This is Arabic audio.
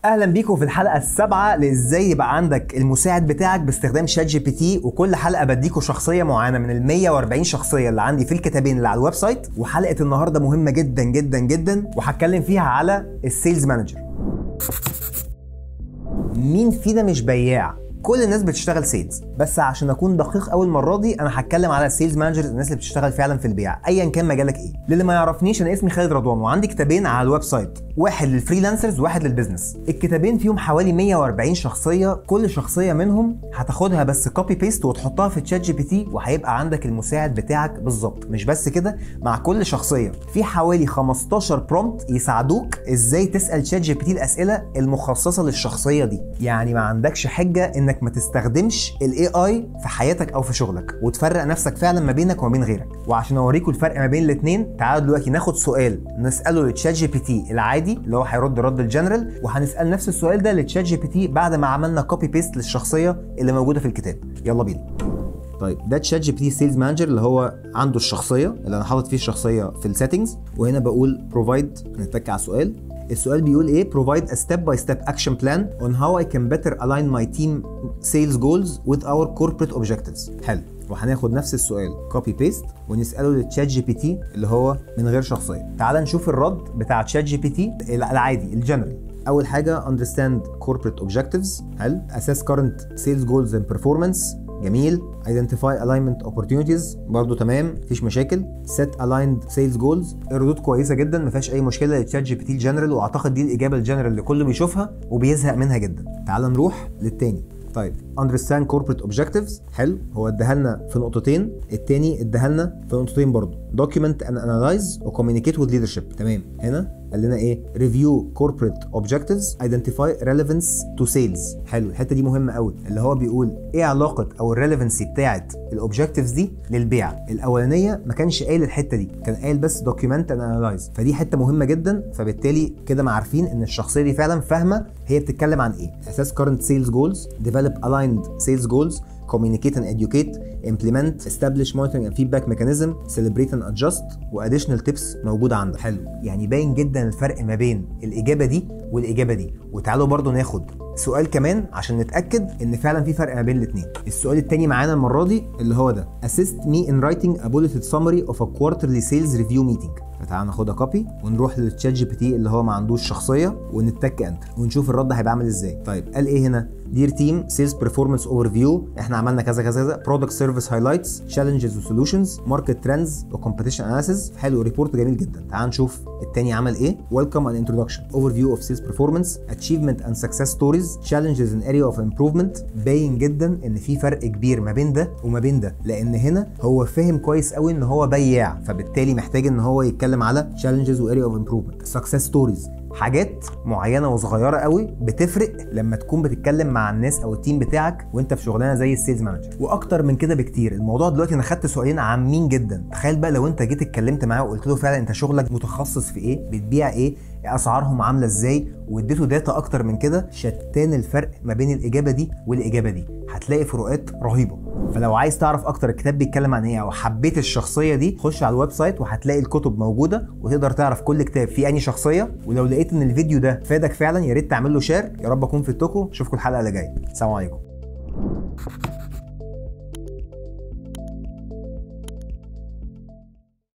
اهلا بيكم في الحلقه السابعه لازاي يبقى عندك المساعد بتاعك باستخدام شات جي بي تي. وكل حلقه بديكوا شخصيه معينه من ال 140 شخصيه اللي عندي في الكتابين اللي على الويب سايت. وحلقه النهارده مهمه جدا جدا جدا وهتكلم فيها على السيلز مانجر. مين فينا مش بياع؟ كل الناس بتشتغل سيلز، بس عشان اكون دقيق اول مره دي انا هتكلم على السيلز مانجرز، الناس اللي بتشتغل فعلا في البيع ايا كان مجالك ايه. للي ما يعرفنيش انا اسمي خالد رضوان وعندي كتابين على الويب سايت، واحد للفريلانسرز وواحد للبيزنس. الكتابين فيهم حوالي 140 شخصيه، كل شخصيه منهم هتاخدها بس كوبي بيست وتحطها في تشات جي بي تي وهيبقى عندك المساعد بتاعك بالظبط. مش بس كده، مع كل شخصيه في حوالي 15 برومبت يساعدوك ازاي تسال تشات جي بي تي الاسئله المخصصه للشخصيه دي. يعني ما عندكش حجه انك ما تستخدمش الاي اي في حياتك او في شغلك، وتفرق نفسك فعلا ما بينك وما بين غيرك. وعشان اوريكم الفرق ما بين الاثنين، تعالوا دلوقتي ناخد سؤال نساله لتشات جي بي تي العادي اللي هو هيرد رد الجنرال، وهنسال نفس السؤال ده لتشات جي بي تي بعد ما عملنا كوبي بيست للشخصيه اللي موجوده في الكتاب. يلا بينا. طيب ده تشات جي بي تي سيلز مانجر اللي هو عنده الشخصيه اللي انا حاطط فيه الشخصيه في السيتنجز، وهنا بقول بروفايد، نتك على السؤال. السؤال بيقول ايه؟ provide a step by step action plan on how I can better align my team sales goals with our corporate objectives. حلو، وهناخد نفس السؤال كوبي بيست ونساله للتشات جي بي تي اللي هو من غير شخصيه. تعال نشوف الرد بتاع تشات جي بي تي العادي الجنرال. اول حاجه understand corporate objectives، حلو. assess current sales goals and performance، جميل. identify alignment opportunities، برضو تمام مفيش مشاكل. set aligned sales goals، الردود كويسه جدا مفيهاش اي مشكله للتشات جي بي تي الجنرال، واعتقد دي الاجابه الجنرال اللي كله بيشوفها وبيزهق منها جدا. تعال نروح للتاني. طيب understand corporate objectives، حلو، هو اداها لنا في نقطتين، التاني اداها لنا في نقطتين برضو. document and analyze و communicate with leadership، تمام. هنا قال لنا ايه؟ review corporate objectives identify relevance to sales، حلو. الحته دي مهمه قوي، اللي هو بيقول ايه علاقه او الريليفنسي بتاعت الاوبجكتيفز دي للبيع. الاولانيه ما كانش قايل الحته دي، كان قايل بس document and analyze، فدي حته مهمه جدا. فبالتالي كده ما عارفين ان الشخصيه دي فعلا فاهمه هي بتتكلم عن ايه. assess current sales goals، develop aligned sales goals، communicate and educate، implement، establish monitoring and feedback mechanism، celebrate and adjust، وadditional tips موجوده عندك. حلو، يعني باين جدا الفرق ما بين الاجابه دي والاجابه دي. وتعالوا برضو ناخد سؤال كمان عشان نتاكد ان فعلا في فرق ما بين الاثنين. السؤال الثاني معانا المره دي اللي هو ده assist me in writing a bulleted summary of a quarterly sales review meeting. فتعالى ناخدها كوبي ونروح للتشات جي بي تي اللي هو ما عندوش شخصيه ونتك انتر ونشوف الرد هيبقى عامل ازاي. طيب قال ايه هنا؟ دير تيم سيلز بيرفورمانس اوفر فيو، احنا عملنا كذا كذا كذا، برودكت سيرفيس هايلايتس، تشالنجز وسولوشنز، ماركت ترندز وكومبيتيشن اناليسيس. حلو، ريبورت جميل جدا. تعال نشوف الثاني عمل ايه. ويلكم اند انتروداكشن، اوفر فيو اوف سيلز بيرفورمانس، اتشيفمنت اند سكسس ستوريز، تشالنجز ان اريا اوف امبروفمنت. باين جدا ان في فرق كبير ما بين ده وما بين ده، لان هنا هو فاهم كويس قوي ان هو بياع، فبالتالي محتاج ان هو يتكلم على تشالنجز واريا اوف امبروفمنت. سكسس ستوريز، حاجات معينه وصغيره قوي بتفرق لما تكون بتتكلم مع الناس او التيم بتاعك وانت في شغلانه زي السيلز مانجر. واكتر من كده بكتير. الموضوع دلوقتي انا خدت سؤالين عامين جدا. تخيل بقى لو انت جيت اتكلمت معاه وقلت له فعلا انت شغلك متخصص في ايه، بتبيع ايه، اسعارهم عامله ازاي، واديته داتا اكتر من كده. شتان الفرق ما بين الاجابه دي والاجابه دي، هتلاقي فروقات رهيبه. فلو عايز تعرف اكتر الكتاب بيتكلم عن ايه او حبيت الشخصيه دي، خش على الويب سايت وهتلاقي الكتب موجوده وتقدر تعرف كل كتاب فيه انهي شخصيه. ولو لقيت ان الفيديو ده فادك فعلا يا ريت تعمل له شير. يا رب اكون فدتكم. اشوفكم الحلقه اللي جايه. سلام عليكم.